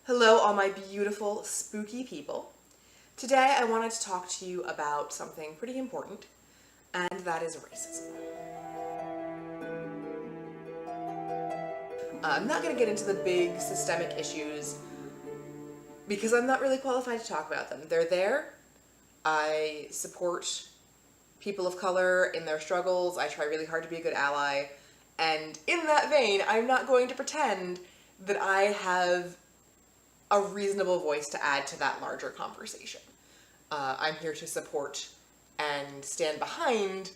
Hello, all my beautiful, spooky people. Today I wanted to talk to you about something pretty important, and that is racism. I'm not going to get into the big systemic issues because I'm not really qualified to talk about them. They're there. I support people of color in their struggles. I try really hard to be a good ally. And in that vein, I'm not going to pretend that I have a reasonable voice to add to that larger conversation. I'm here to support and stand behind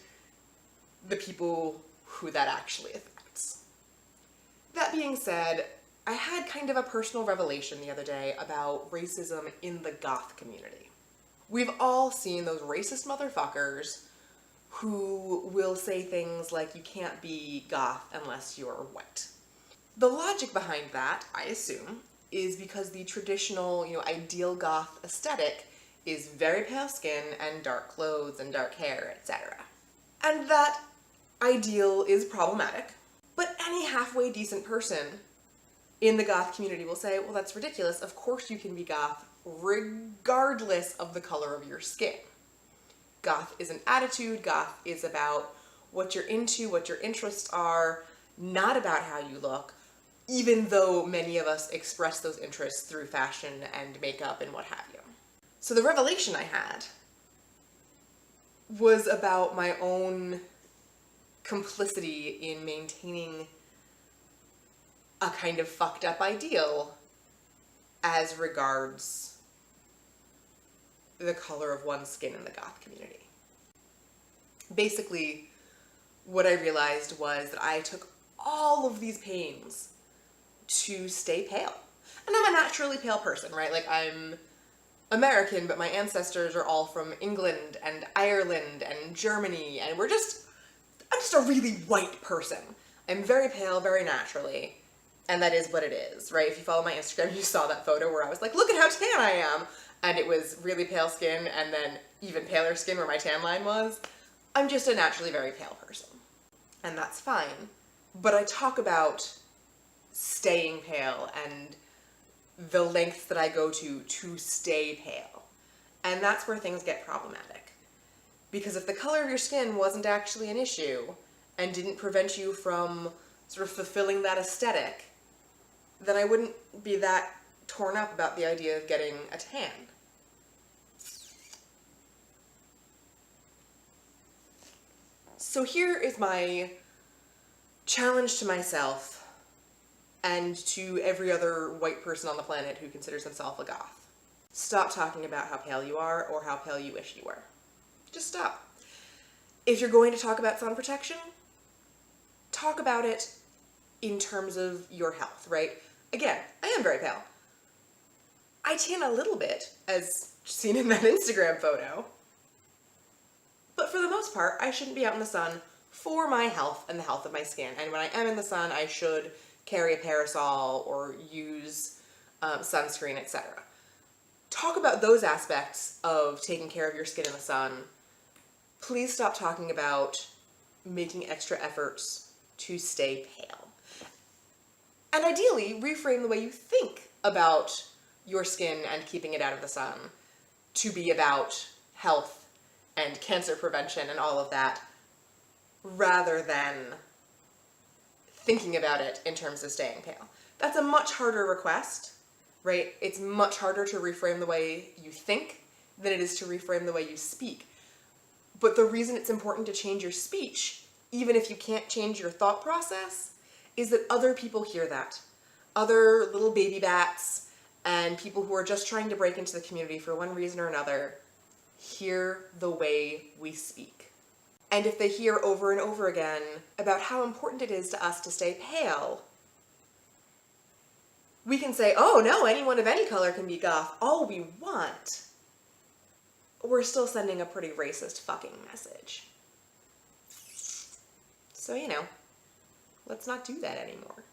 the people who that actually affects. That being said, I had kind of a personal revelation the other day about racism in the goth community. We've all seen those racist motherfuckers who will say things like you can't be goth unless you're white. The logic behind that, I assume, is because the traditional, ideal goth aesthetic is very pale skin and dark clothes and dark hair, etc. And that ideal is problematic, but any halfway decent person in the goth community will say, well, that's ridiculous. Of course you can be goth regardless of the color of your skin. Goth is an attitude. Goth is about what you're into, what your interests are, not about how you look, even though many of us express those interests through fashion and makeup and what have you. So the revelation I had was about my own complicity in maintaining a kind of fucked up ideal as regards the color of one's skin in the goth community. Basically, what I realized was that I took all of these pains to stay pale. And I'm a naturally pale person, right? Like, I'm American, but my ancestors are all from England and Ireland and Germany, and I'm just a really white person. I'm very pale, very naturally, and that is what it is, right? If you follow my Instagram, you saw that photo where I was like, look at how tan I am, and it was really pale skin and then even paler skin where my tan line was. I'm just a naturally very pale person, and that's fine. But I talk about staying pale and the lengths that I go to stay pale. And that's where things get problematic. Because if the color of your skin wasn't actually an issue and didn't prevent you from sort of fulfilling that aesthetic, then I wouldn't be that torn up about the idea of getting a tan. So here is my challenge to myself and to every other white person on the planet who considers himself a goth. Stop talking about how pale you are or how pale you wish you were. Just stop. If you're going to talk about sun protection, talk about it in terms of your health, right? Again, I am very pale. I tan a little bit, as seen in that Instagram photo. But for the most part, I shouldn't be out in the sun for my health and the health of my skin. And when I am in the sun, I should carry a parasol or use sunscreen, etc. Talk about those aspects of taking care of your skin in the sun. Please stop talking about making extra efforts to stay pale. And ideally, reframe the way you think about your skin and keeping it out of the sun to be about health and cancer prevention and all of that, rather than thinking about it in terms of staying pale. That's a much harder request, right? It's much harder to reframe the way you think than it is to reframe the way you speak. But the reason it's important to change your speech, even if you can't change your thought process, is that other people hear that. Other little baby bats and people who are just trying to break into the community for one reason or another hear the way we speak. And if they hear over and over again about how important it is to us to stay pale, we can say, oh no, anyone of any color can be goth all we want. We're still sending a pretty racist fucking message. So, let's not do that anymore.